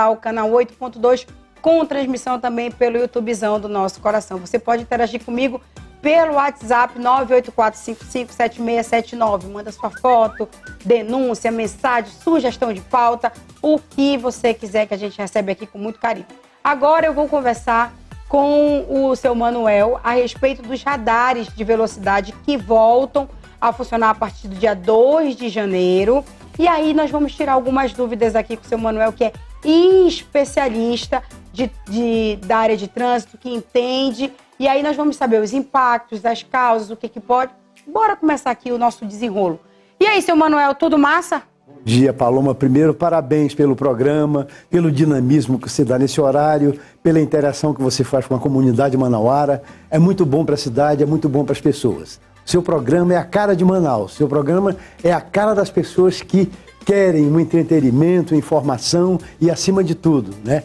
o canal 8.2, com transmissão também pelo YouTubezão do Nosso Coração. Você pode interagir comigo pelo WhatsApp 984557679. Manda sua foto, denúncia, mensagem, sugestão de pauta, o que você quiser, que a gente recebe aqui com muito carinho. Agora eu vou conversar com o seu Manuel a respeito dos radares de velocidade que voltam a funcionar a partir do dia 2 de janeiro. E aí nós vamos tirar algumas dúvidas aqui com o seu Manuel, que é especialista da área de trânsito, que entende. E aí nós vamos saber os impactos, as causas, o que pode. Bora começar aqui o nosso desenrolo. E aí, seu Manuel, tudo massa? Bom dia, Paloma. Primeiro, parabéns pelo programa, pelo dinamismo que você dá nesse horário, pela interação que você faz com a comunidade manauara. É muito bom para a cidade, é muito bom para as pessoas. Seu programa é a cara de Manaus. Seu programa é a cara das pessoas que querem um entretenimento, informação e, acima de tudo, né,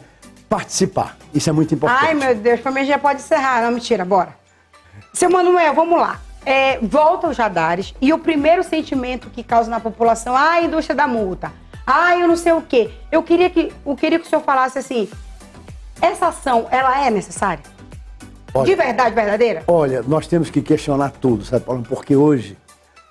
participar. Isso é muito importante. Ai, meu Deus, para mim já pode encerrar. Não, mentira, bora. Seu Manuel, vamos lá. Volta aos radares e o primeiro sentimento que causa na população, a indústria da multa, eu não sei o quê. Eu queria que o senhor falasse assim, essa ação, ela é necessária? Olha, de verdade, verdadeira? Olha, nós temos que questionar tudo, sabe, Paulo? Porque hoje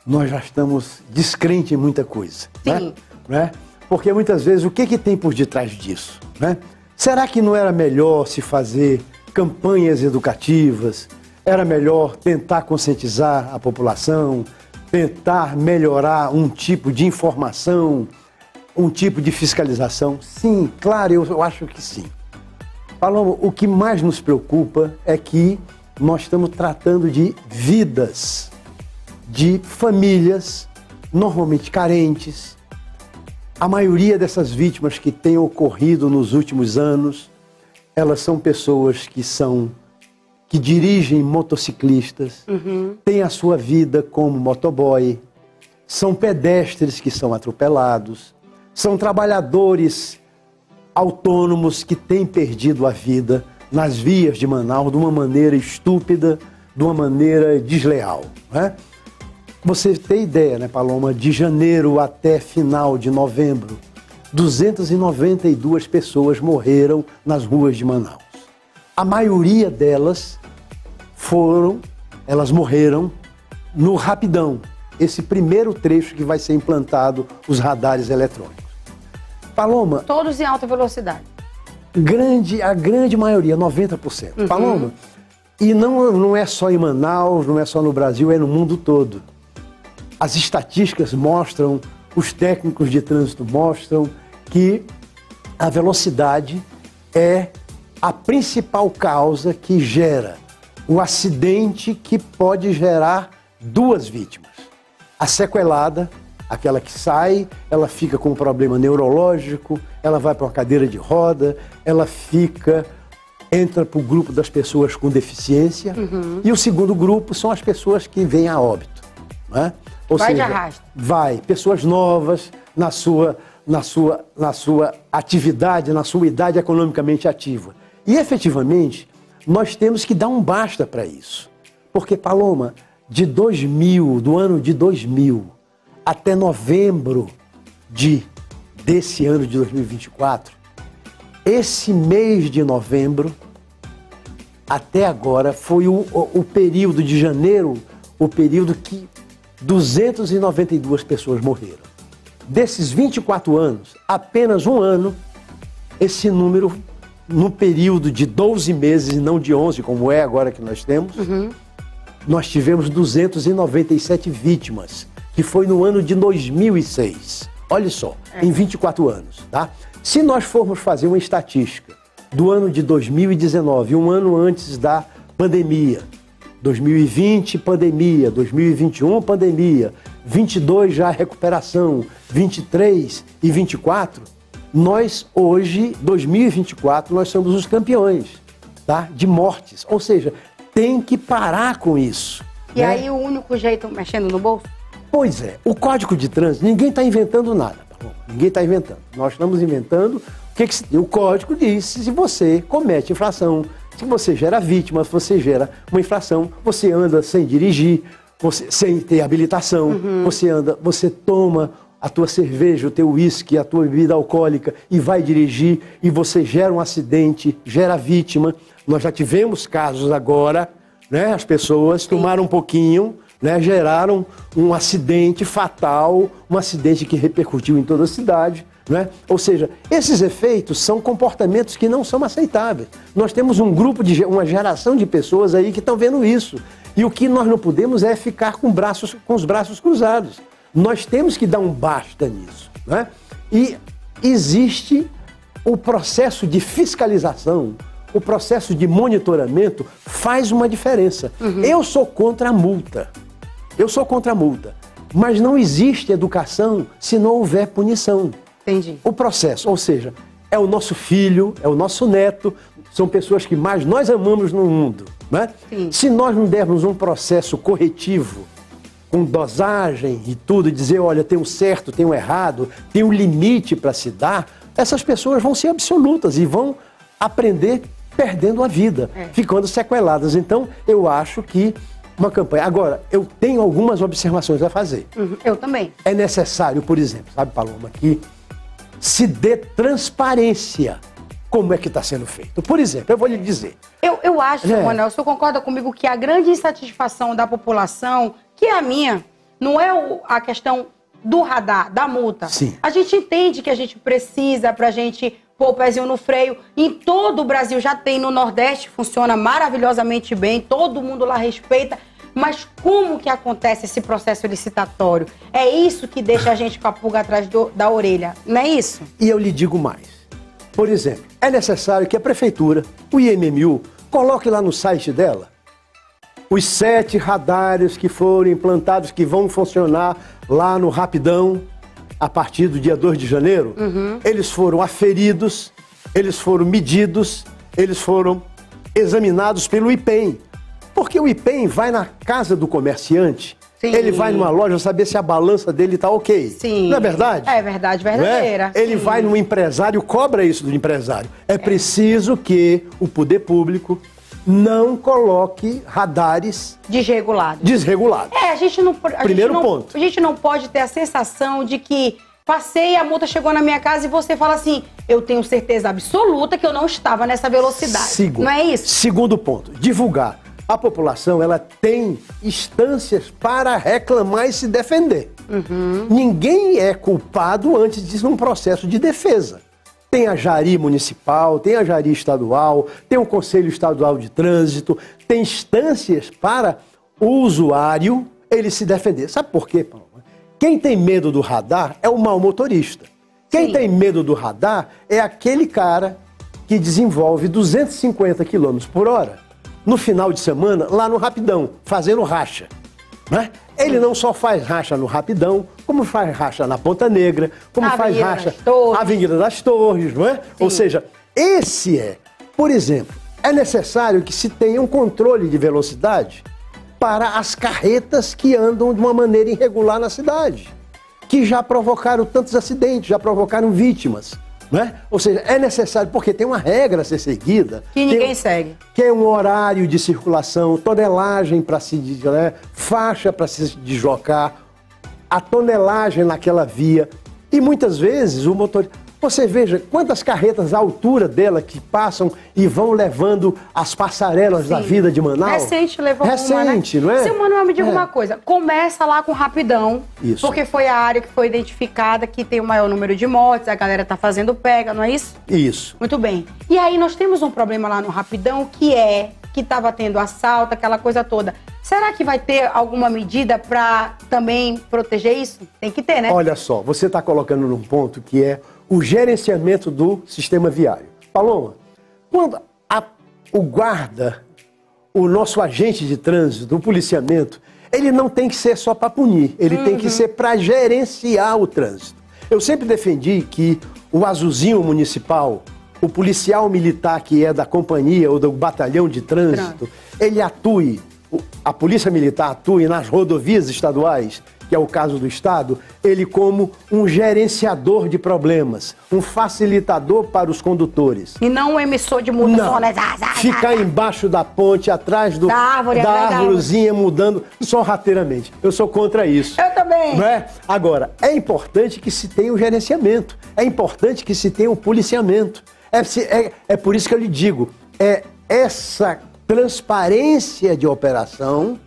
nós já estamos descrentes em muita coisa. Sim. Né? Porque muitas vezes, o que tem por detrás disso? Né? Será que não era melhor se fazer campanhas educativas? Era melhor tentar conscientizar a população, tentar melhorar um tipo de informação, um tipo de fiscalização? Sim, claro, eu acho que sim. Paloma, o que mais nos preocupa é que nós estamos tratando de vidas, de famílias normalmente carentes. A maioria dessas vítimas que têm ocorrido nos últimos anos, elas são pessoas que dirigem motociclistas, têm a sua vida como motoboy, são pedestres que são atropelados, são trabalhadores autônomos que têm perdido a vida nas vias de Manaus de uma maneira estúpida, de uma maneira desleal. Né? Você tem ideia, né, Paloma, de janeiro até final de novembro, 292 pessoas morreram nas ruas de Manaus. A maioria delas elas morreram no Rapidão, esse primeiro trecho que vai ser implantado os radares eletrônicos. Paloma... Todos em alta velocidade. A grande maioria, 90%. Paloma, e não é só em Manaus, não é só no Brasil, é no mundo todo. As estatísticas mostram, os técnicos de trânsito mostram que a velocidade é a principal causa que gera o acidente que pode gerar duas vítimas. A sequelada, aquela que sai, ela fica com um problema neurológico, ela vai para uma cadeira de roda, ela entra para o grupo das pessoas com deficiência, e o segundo grupo são as pessoas que vêm a óbito. Né? Ou vai seja, de arrasto. Vai, pessoas novas na sua atividade, na sua idade economicamente ativa. E efetivamente, nós temos que dar um basta para isso. Porque, Paloma, do ano de 2000 até novembro desse ano de 2024, esse mês de novembro, até agora, foi o período de janeiro, o período que 292 pessoas morreram. Desses 24 anos, apenas um ano, esse número, no período de 12 meses e não de 11, como é agora que nós temos, nós tivemos 297 vítimas, que foi no ano de 2006. Olha só, em 24 anos, tá? Se nós formos fazer uma estatística do ano de 2019, um ano antes da pandemia, 2020, pandemia, 2021, pandemia, 22 já recuperação, 23 e 24, nós hoje, 2024, nós somos os campeões, tá? De mortes. Ou seja, tem que parar com isso. E aí o único jeito, mexendo no bolso? Pois é, o Código de Trânsito, ninguém está inventando nada, tá bom? Ninguém está inventando. Nós estamos inventando o Código diz se você comete infração, se você gera vítima, se você gera uma infração, você anda sem dirigir, sem ter habilitação, você toma a tua cerveja, o teu uísque, a tua bebida alcoólica e vai dirigir e você gera um acidente, gera vítima. Nós já tivemos casos agora, né? As pessoas tomaram um pouquinho, né? Geraram um acidente fatal, um acidente que repercutiu em toda a cidade. Né? Ou seja, esses efeitos são comportamentos que não são aceitáveis. Nós temos um grupo, uma geração de pessoas aí que estão vendo isso. E o que nós não podemos é ficar com os braços cruzados. Nós temos que dar um basta nisso. Né? E existe o processo de fiscalização, o processo de monitoramento faz uma diferença. Eu sou contra a multa. Eu sou contra a multa. Mas não existe educação se não houver punição. Entendi. O processo, ou seja, é o nosso filho, é o nosso neto, são pessoas que mais nós amamos no mundo. Né? Se nós não dermos um processo corretivo, com dosagem e tudo, e dizer, olha, tem um certo, tem um errado, tem um limite para se dar, essas pessoas vão ser absolutas e vão aprender perdendo a vida, ficando sequeladas. Então, eu acho que uma campanha... Agora, eu tenho algumas observações a fazer. Eu também. É necessário, por exemplo, sabe, Paloma, que se dê transparência como é que está sendo feito. Por exemplo, eu vou lhe dizer... Eu acho, Manuel, o senhor concorda comigo que a grande insatisfação da população, que é a minha, não é a questão do radar, da multa. Sim. A gente entende que a gente precisa pra gente pôr o pezinho no freio. Em todo o Brasil já tem, no Nordeste funciona maravilhosamente bem, todo mundo lá respeita. Mas como que acontece esse processo licitatório? É isso que deixa a gente com a pulga atrás da orelha, não é isso? E eu lhe digo mais. Por exemplo, é necessário que a prefeitura, o IMMU, coloque lá no site dela os 7 radares que foram implantados, que vão funcionar lá no Rapidão, a partir do dia 2 de janeiro. Eles foram aferidos, eles foram medidos, eles foram examinados pelo IPEM. Porque o IPEM vai na casa do comerciante, ele vai numa loja saber se a balança dele está ok. Sim. Não é verdade? É verdade, verdadeira. Ele vai num empresário, cobra isso do empresário. É preciso que o poder público não coloque radares desregulados. A gente não, ponto. A gente não pode ter a sensação de que passei, a multa chegou na minha casa e você fala assim, eu tenho certeza absoluta que eu não estava nessa velocidade. Não é isso? Segundo ponto, divulgar. A população, ela tem instâncias para reclamar e se defender. Ninguém é culpado antes de um processo de defesa. Tem a Jari Municipal, tem a Jari Estadual, tem o Conselho Estadual de Trânsito, tem instâncias para o usuário ele se defender. Sabe por quê, Paulo? Quem tem medo do radar é o mau motorista. Quem tem medo do radar é aquele cara que desenvolve 250 km por hora no final de semana lá no Rapidão, fazendo racha. Né? Ele não só faz racha no Rapidão, como faz racha na Ponta Negra, como faz racha na Avenida das Torres, não é? Ou seja, por exemplo, é necessário que se tenha um controle de velocidade para as carretas que andam de uma maneira irregular na cidade, que já provocaram tantos acidentes, já provocaram vítimas. Né? Ou seja, é necessário, porque tem uma regra a ser seguida. Que ninguém segue. Que é um horário de circulação, tonelagem para se... Né? Faixa para se deslocar, a tonelagem naquela via. E muitas vezes o motorista... Você veja quantas carretas à altura dela que passam e vão levando as passarelas da vida de Manaus. Recente levou uma, né? Não é? Seu Manuel, me diga uma coisa. Começa lá com Rapidão. Isso. Porque foi a área que foi identificada, que tem o maior número de mortes, a galera tá fazendo pega, não é isso? Isso. Muito bem. E aí nós temos um problema lá no Rapidão, que estava tendo assalto, aquela coisa toda. Será que vai ter alguma medida para também proteger isso? Tem que ter, né? Olha só, você está colocando num ponto que é o gerenciamento do sistema viário. Paloma, quando o guarda, o nosso agente de trânsito, o policiamento, ele não tem que ser só para punir, ele tem que ser para gerenciar o trânsito. Eu sempre defendi que o azulzinho municipal, o policial militar que é da companhia ou do batalhão de trânsito, ele atue, a polícia militar atue nas rodovias estaduais que é o caso do Estado, ele como um gerenciador de problemas, um facilitador para os condutores. E não um emissor de multa só, né? Ficar embaixo da ponte, atrás da árvorezinha, mudando sorrateiramente. Eu sou contra isso. Eu também. Não é? Agora, é importante que se tenha o gerenciamento, é importante que se tenha o policiamento. É por isso que eu lhe digo, é essa transparência de operação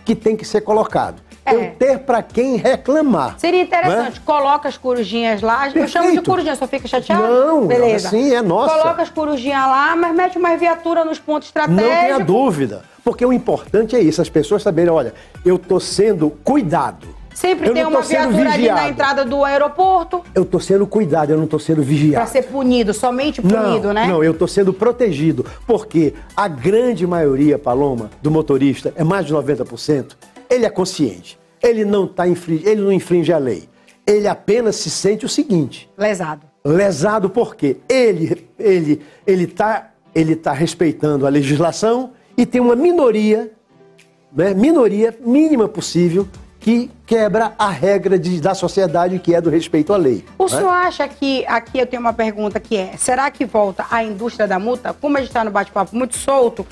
que tem que ser colocado. Eu ter para quem reclamar. Seria interessante, coloca as corujinhas lá. Perfeito. Eu chamo de corujinha, só fica chateado? Não, beleza. Assim é nossa. Coloca as corujinhas lá, mas mete uma viatura nos pontos estratégicos. Não tenha dúvida, porque o importante é isso, as pessoas saberem, olha, eu estou sendo cuidado. Sempre tem uma viatura ali na entrada do aeroporto. Eu estou sendo cuidado, eu não estou sendo vigiado. Para ser punido, somente punido, né? Não, eu estou sendo protegido, porque a grande maioria, Paloma, do motorista, é mais de 90%, ele é consciente. Ele não infringe a lei. Ele apenas se sente o seguinte. Lesado. Lesado porque ele tá respeitando a legislação e tem uma minoria, né, minoria mínima possível, que quebra a regra da sociedade, que é do respeito à lei. O senhor acha que, aqui eu tenho uma pergunta que é, será que volta a indústria da multa? Como a gente está no bate-papo muito solto,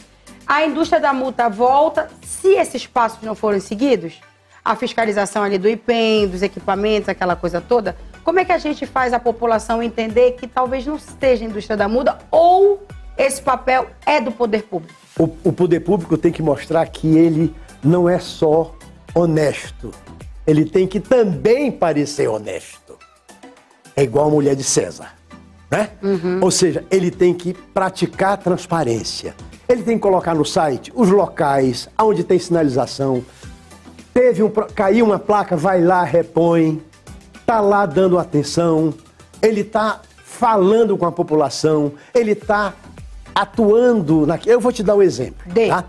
a indústria da multa volta se esses passos não forem seguidos? A fiscalização ali do IPEM, dos equipamentos, aquela coisa toda. Como é que a gente faz a população entender que talvez não esteja a indústria da multa ou esse papel é do poder público? O poder público tem que mostrar que ele não é só honesto. Ele tem que também parecer honesto. É igual a mulher de César, né? Ou seja, ele tem que praticar a transparência. Ele tem que colocar no site os locais onde tem sinalização. Caiu uma placa, vai lá, repõe. Tá lá dando atenção. Ele tá falando com a população. Ele tá atuando Eu vou te dar um exemplo. Tá?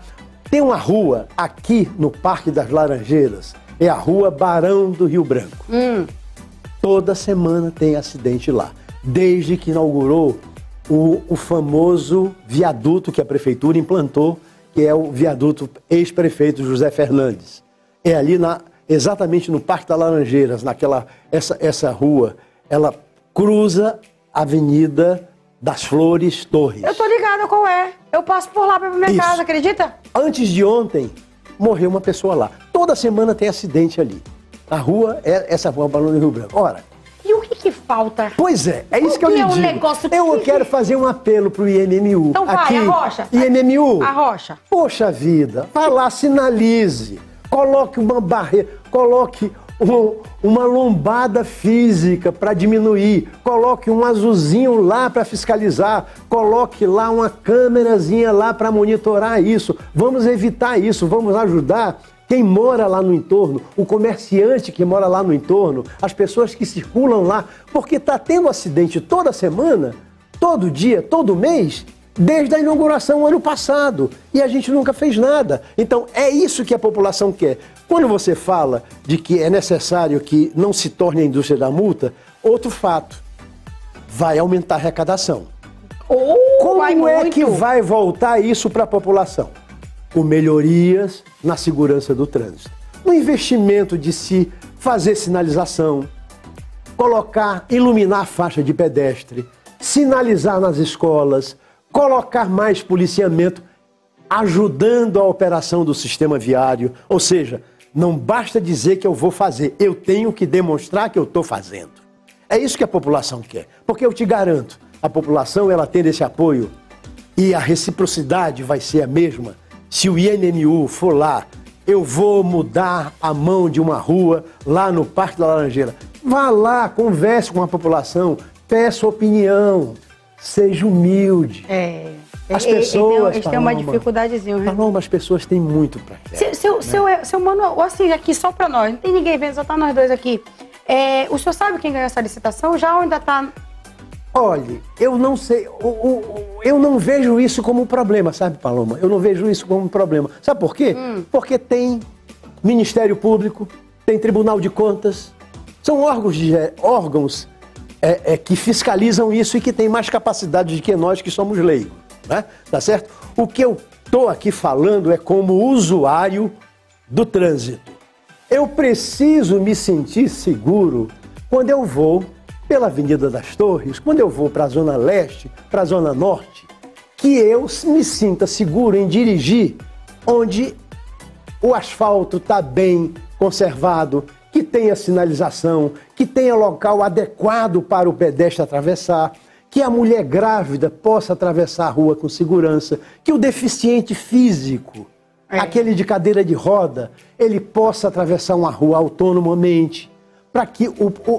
Tem uma rua aqui no Parque das Laranjeiras. É a rua Barão do Rio Branco. Toda semana tem acidente lá. Desde que inaugurou o famoso viaduto que a prefeitura implantou, que é o viaduto ex-prefeito José Fernandes. É ali exatamente no Parque das Laranjeiras, essa rua, ela cruza a Avenida das Flores Torres. Eu tô ligada qual é. Eu passo por lá pra minha casa, acredita? Antes de ontem, morreu uma pessoa lá. Toda semana tem acidente ali. A rua é essa rua Barão do Rio Branco. Ora, e o que falta? Pois é isso que eu lhe digo. Eu quero fazer um apelo pro IMMU. Então vai, aqui, arrocha. IMMU. Arrocha. Poxa vida, vá lá, sinalize. Coloque uma barreira, coloque uma lombada física para diminuir, coloque um azulzinho lá para fiscalizar, coloque lá uma câmerazinha lá para monitorar isso. Vamos evitar isso, vamos ajudar quem mora lá no entorno, o comerciante que mora lá no entorno, as pessoas que circulam lá, porque está tendo acidente toda semana, todo dia, todo mês, desde a inauguração ano passado, e a gente nunca fez nada. Então, é isso que a população quer. Quando você fala de que é necessário que não se torne a indústria da multa, outro fato, vai aumentar a arrecadação. Como é que vai voltar isso para a população? Com melhorias na segurança do trânsito. No investimento de se fazer sinalização, iluminar a faixa de pedestre, sinalizar nas escolas, colocar mais policiamento, ajudando a operação do sistema viário. Ou seja, não basta dizer que eu vou fazer, eu tenho que demonstrar que eu estou fazendo. É isso que a população quer. Porque eu te garanto, a população, ela tendo esse apoio, e a reciprocidade vai ser a mesma. Se o IMMU for lá, eu vou mudar a mão de uma rua lá no Parque da Laranjeira. Vá lá, converse com a população, peça opinião. Seja humilde. As pessoas... Eles têm uma dificuldadezinha. Paloma, as pessoas têm muito pra querer. Seu Mano, assim, aqui só pra nós, não tem ninguém vendo, só tá nós dois aqui. O senhor sabe quem ganhou essa licitação? Já ou ainda tá... Olha, eu não sei, eu não vejo isso como um problema, sabe, Paloma? Eu não vejo isso como um problema. Sabe por quê? Porque tem Ministério Público, tem Tribunal de Contas, são órgãos que fiscalizam isso e que têm mais capacidade do que nós que somos leigos, né? Tá certo? O que eu estou aqui falando é como usuário do trânsito. Eu preciso me sentir seguro quando eu vou pela Avenida das Torres, quando eu vou para a Zona Leste, para a Zona Norte, que eu me sinta seguro em dirigir onde o asfalto está bem conservado, que tenha sinalização, que tenha local adequado para o pedestre atravessar, que a mulher grávida possa atravessar a rua com segurança, que o deficiente físico, aquele de cadeira de roda, ele possa atravessar uma rua autonomamente, para que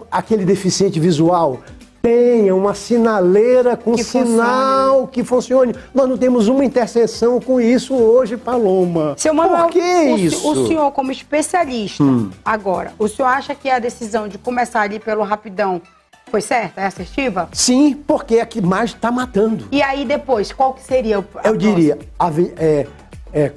aquele deficiente visual tenha uma sinaleira com sinal que funcione. Nós não temos uma interseção com isso hoje, Paloma. Seu Manuel, por que isso? O senhor, como especialista, agora, o senhor acha que a decisão de começar ali pelo rapidão foi certa, é assertiva? Sim, porque é a que mais está matando. E aí depois, qual que seria o Eu diria,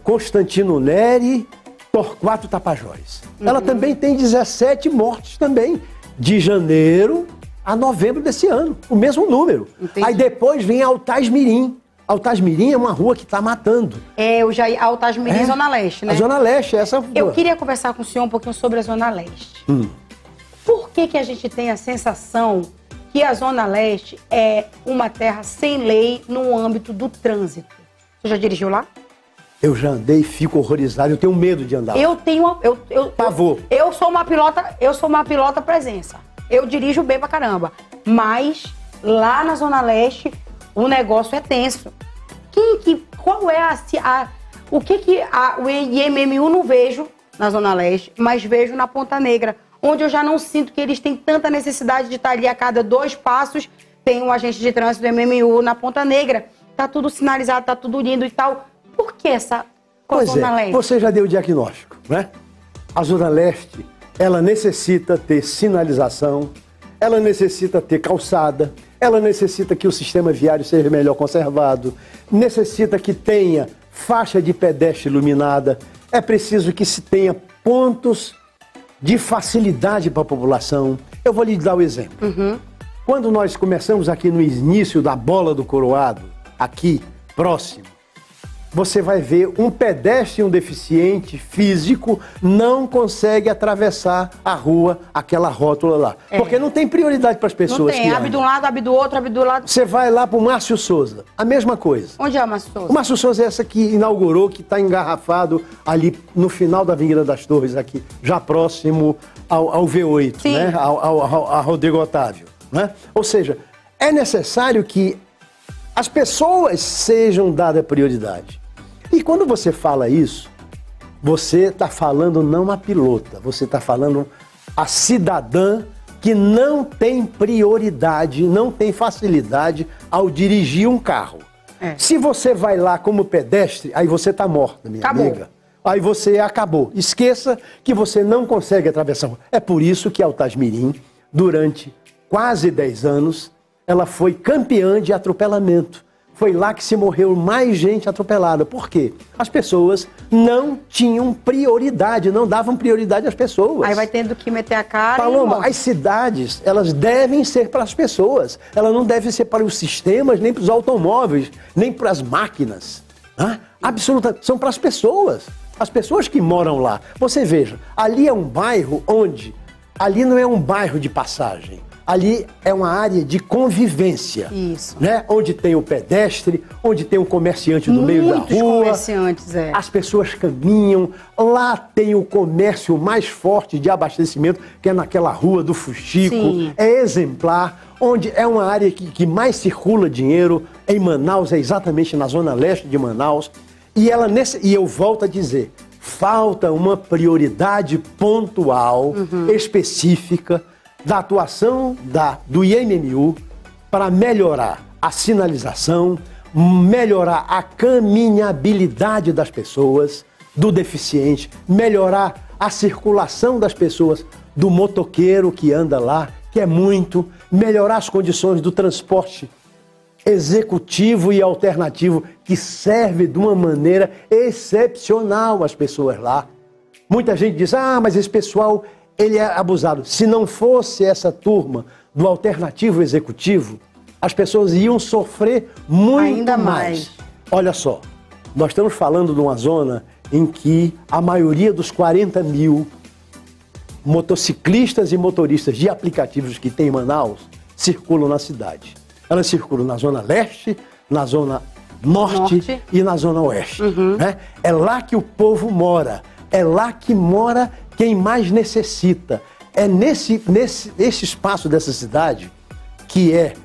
Constantino Neri, Torquato Tapajós. Ela também tem 17 mortes também, de janeiro a novembro desse ano, o mesmo número. Entendi. Aí depois vem Altasmirim. Altasmirim é uma rua que está matando. Altasmirim, Zona Leste, né? A Zona Leste, essa rua. Eu queria conversar com o senhor um pouquinho sobre a Zona Leste. Por que a gente tem a sensação que a Zona Leste é uma terra sem lei no âmbito do trânsito? Você já dirigiu lá? Eu já andei e fico horrorizado, eu tenho medo de andar. Eu tenho... Pavor. Eu sou uma pilota presença. Eu dirijo bem pra caramba. Mas lá na Zona Leste, o negócio é tenso. Qual é o IMMU não vejo na Zona Leste, mas vejo na Ponta Negra, onde eu já não sinto que eles têm tanta necessidade de estar ali a cada 2 passos, tem um agente de trânsito do IMMU na Ponta Negra. Tá tudo sinalizado, tá tudo lindo e tal. Por que essa Zona Leste? Você já deu o diagnóstico, né? A Zona Leste, ela necessita ter sinalização, ela necessita ter calçada, ela necessita que o sistema viário seja melhor conservado, necessita que tenha faixa de pedestre iluminada, é preciso que se tenha pontos de facilidade para a população. Eu vou lhe dar o exemplo. Quando nós começamos aqui no início da Bola do Coroado, aqui, próximo, você vai ver um pedestre e um deficiente físico não consegue atravessar a rua, aquela rótula lá. Porque não tem prioridade para as pessoas. Não tem, abre de um lado, abre do outro, abre do lado. Você vai lá para o Márcio Souza, a mesma coisa. Onde é o Márcio Souza? O Márcio Souza é essa que inaugurou, que está engarrafado ali no final da Avenida das Torres, aqui, já próximo ao V8, né? A Rodrigo Otávio. Né? Ou seja, é necessário que as pessoas sejam dadas prioridade. E quando você fala isso, você está falando não a pilota, você está falando a cidadã que não tem prioridade, não tem facilidade ao dirigir um carro. Se você vai lá como pedestre, aí você está morta, minha amiga. Aí você acabou. Esqueça que você não consegue atravessar. É por isso que Altasmirim, durante quase 10 anos, ela foi campeã de atropelamento. Foi lá que se morreu mais gente atropelada. Por quê? As pessoas não tinham prioridade, não davam prioridade às pessoas. Aí vai tendo que meter a cara. Paloma, as cidades, elas devem ser para as pessoas. Elas não devem ser para os sistemas, nem para os automóveis, nem para as máquinas. Absolutamente. São para as pessoas. As pessoas que moram lá. Você veja, ali é um bairro onde... Ali não é um bairro de passagem. Ali é uma área de convivência. Isso. Né? Onde tem o pedestre, onde tem o comerciante no meio da rua. Muitos comerciantes, As pessoas caminham. Lá tem o comércio mais forte de abastecimento, que é naquela rua do Fuxico. Sim. É exemplar, onde é uma área que mais circula dinheiro. Em Manaus, é exatamente na zona leste de Manaus. E eu volto a dizer, falta uma prioridade pontual, específica, da atuação do IMMU para melhorar a sinalização, melhorar a caminhabilidade das pessoas, do deficiente, melhorar a circulação das pessoas, do motoqueiro que anda lá, que é muito, melhorar as condições do transporte executivo e alternativo, que serve de uma maneira excepcional às pessoas lá. Muita gente diz, mas esse pessoal... ele é abusado. Se não fosse essa turma do alternativo executivo, as pessoas iam sofrer muito ainda mais. Olha só, nós estamos falando de uma zona em que a maioria dos 40 mil motociclistas e motoristas de aplicativos que tem em Manaus circulam na cidade. Elas circulam na zona leste, na zona norte e na zona oeste. Né? É lá que o povo mora. É lá que mora quem mais necessita. É nesse espaço dessa cidade, que é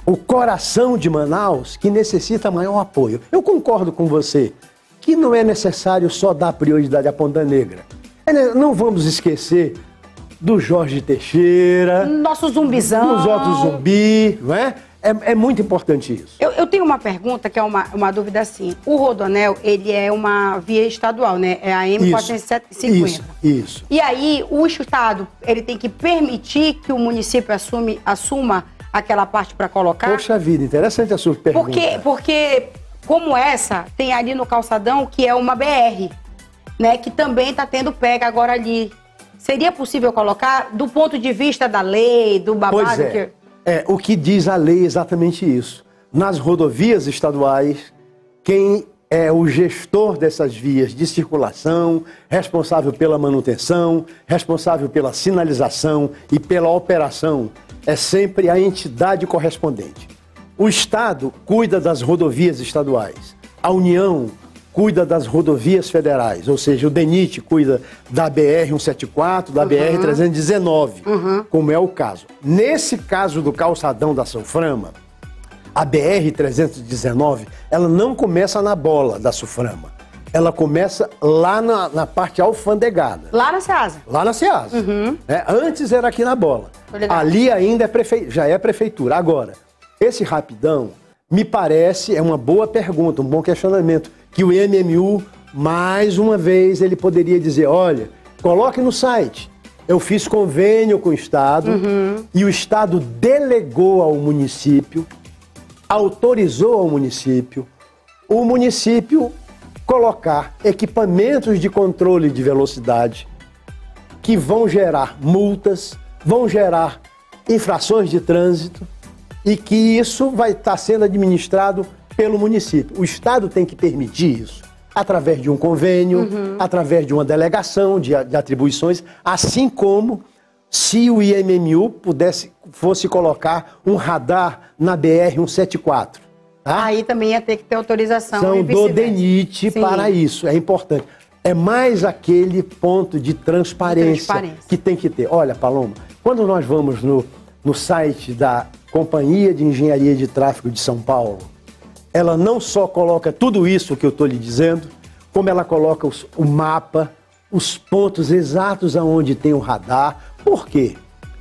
o coração de Manaus, que necessita maior apoio. Eu concordo com você que não é necessário só dar prioridade à Ponta Negra. Não vamos esquecer do Jorge Teixeira, nosso zumbizão, dos outros zumbi, não é? É muito importante isso. Eu tenho uma pergunta, que é uma dúvida assim. O Rodoanel, ele é uma via estadual, né? É a M450. Isso. E aí, o Estado, ele tem que permitir que o município assuma aquela parte para colocar? Poxa vida, interessante a sua pergunta. Porque como essa, tem ali no calçadão, que é uma BR, né? Que também está tendo pega agora ali. Seria possível colocar, do ponto de vista da lei, do babado? Pois é. O que diz a lei é exatamente isso. Nas rodovias estaduais, quem é o gestor dessas vias de circulação, responsável pela manutenção, responsável pela sinalização e pela operação, é sempre a entidade correspondente. O Estado cuida das rodovias estaduais. A União cuida das rodovias federais, ou seja, o DENIT cuida da BR-174, da BR-319, como é o caso. Nesse caso do calçadão da Sulframa, a BR-319, ela não começa na bola da Sulframa, ela começa lá na parte alfandegada. Lá na Ceasa? Lá na Ceasa. Antes era aqui na bola. Ali ainda já é prefeitura. Agora, esse rapidão, me parece, é uma boa pergunta, um bom questionamento, que o MMU, mais uma vez, ele poderia dizer, olha, coloque no site, eu fiz convênio com o Estado e o Estado delegou ao município, autorizou ao município, o município colocar equipamentos de controle de velocidade que vão gerar multas, vão gerar infrações de trânsito e que isso vai estar sendo administrado pelo município. O Estado tem que permitir isso, através de um convênio, através de uma delegação de atribuições, assim como se o IMMU fosse colocar um radar na BR-174. Tá? Aí também ia ter que ter autorização do DENIT para isso, é importante. É mais aquele ponto de transparência que tem que ter. Olha, Paloma, quando nós vamos no site da Companhia de Engenharia de Tráfego de São Paulo, ela não só coloca tudo isso que eu estou lhe dizendo, como ela coloca o mapa, os pontos exatos aonde tem o radar. Por quê?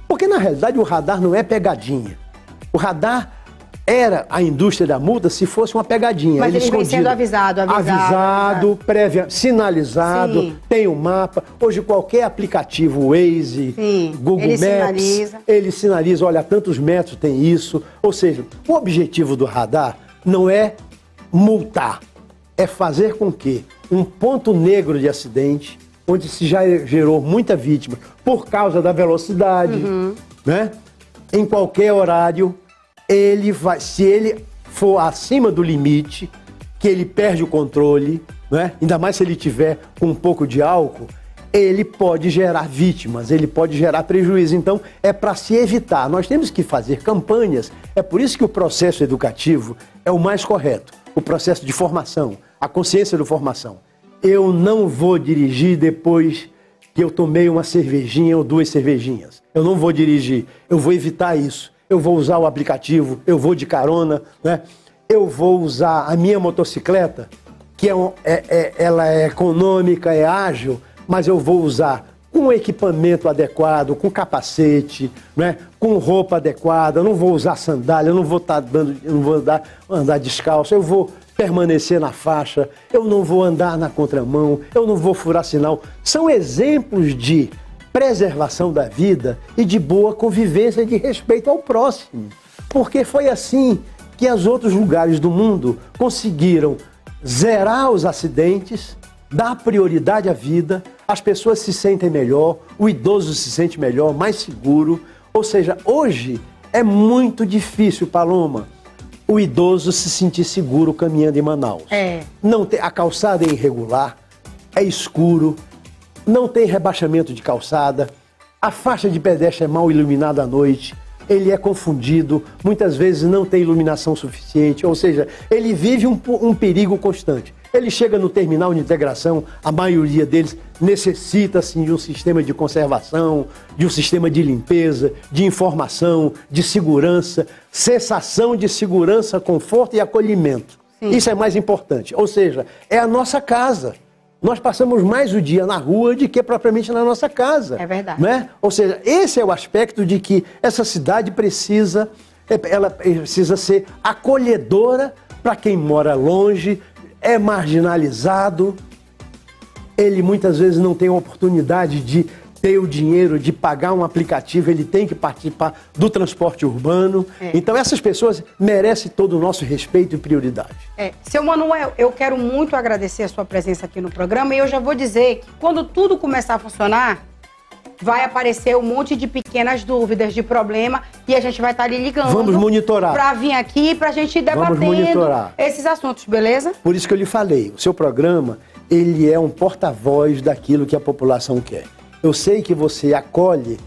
Porque, na realidade, o radar não é pegadinha. O radar era a indústria da multa se fosse uma pegadinha. Mas ele vem sendo avisado, previamente, sinalizado, tem o mapa. Hoje qualquer aplicativo, Waze, Google Maps, ele sinaliza, olha, tantos metros tem isso. Ou seja, o objetivo do radar não é multar, é fazer com que um ponto negro de acidente, onde se já gerou muita vítima por causa da velocidade, né? Em qualquer horário, se ele for acima do limite, que ele perde o controle, né? Ainda mais se ele tiver com um pouco de álcool, ele pode gerar vítimas, ele pode gerar prejuízo. Então, é para se evitar. Nós temos que fazer campanhas. É por isso que o processo educativo é o mais correto. O processo de formação, a consciência da formação. Eu não vou dirigir depois que eu tomei uma cervejinha ou 2 cervejinhas. Eu não vou dirigir. Eu vou evitar isso. Eu vou usar o aplicativo, eu vou de carona, né? Eu vou usar a minha motocicleta, que ela é econômica, é ágil, mas eu vou usar com equipamento adequado, com capacete, né? Com roupa adequada. Eu não vou usar sandália, eu não vou andar descalço, eu vou permanecer na faixa, eu não vou andar na contramão, eu não vou furar sinal. São exemplos de preservação da vida e de boa convivência e de respeito ao próximo. Porque foi assim que os outros lugares do mundo conseguiram zerar os acidentes, dar prioridade à vida, as pessoas se sentem melhor, o idoso se sente melhor, mais seguro. Ou seja, hoje é muito difícil, Paloma, o idoso se sentir seguro caminhando em Manaus. A calçada é irregular, é escuro, não tem rebaixamento de calçada, a faixa de pedestre é mal iluminada à noite, ele é confundido, muitas vezes não tem iluminação suficiente, ou seja, ele vive um perigo constante. Ele chega no terminal de integração, a maioria deles necessita assim, de um sistema de conservação, de um sistema de limpeza, de informação, de segurança, sensação de segurança, conforto e acolhimento. Sim. Isso é mais importante, ou seja, é a nossa casa. Nós passamos mais o dia na rua do que propriamente na nossa casa. É verdade. Né? Ou seja, esse é o aspecto de que essa cidade precisa ser acolhedora para quem mora longe, é marginalizado, ele muitas vezes não tem a oportunidade de ter o dinheiro de pagar um aplicativo, ele tem que participar do transporte urbano. Então essas pessoas merecem todo o nosso respeito e prioridade. Seu Manuel, eu quero muito agradecer a sua presença aqui no programa e eu já vou dizer que quando tudo começar a funcionar, vai aparecer um monte de pequenas dúvidas, de problema, e a gente vai estar ali ligando. Vamos monitorar. Para vir aqui, para a gente ir debatendo esses assuntos, beleza? Por isso que eu lhe falei, o seu programa, ele é um porta-voz daquilo que a população quer. Eu sei que você acolhe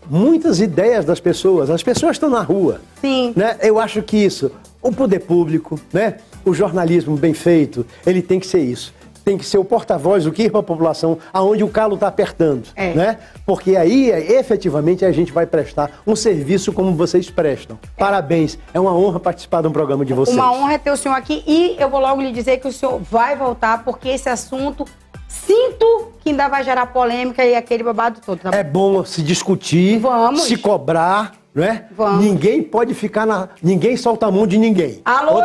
muitas ideias das pessoas, as pessoas estão na rua. Sim. Né? Eu acho que isso, o poder público, né? O jornalismo bem feito, ele tem que ser isso. Tem que ser o porta-voz do que ir para a população, aonde o calo está apertando, né? Porque aí, efetivamente, a gente vai prestar um serviço como vocês prestam. Parabéns, é uma honra participar de um programa de vocês. Uma honra ter o senhor aqui e eu vou logo lhe dizer que o senhor vai voltar, porque esse assunto, sinto que ainda vai gerar polêmica e aquele babado todo, tá bom? É bom se discutir, se cobrar, né? Vamos. Ninguém pode ficar ninguém solta a mão de ninguém. Alô?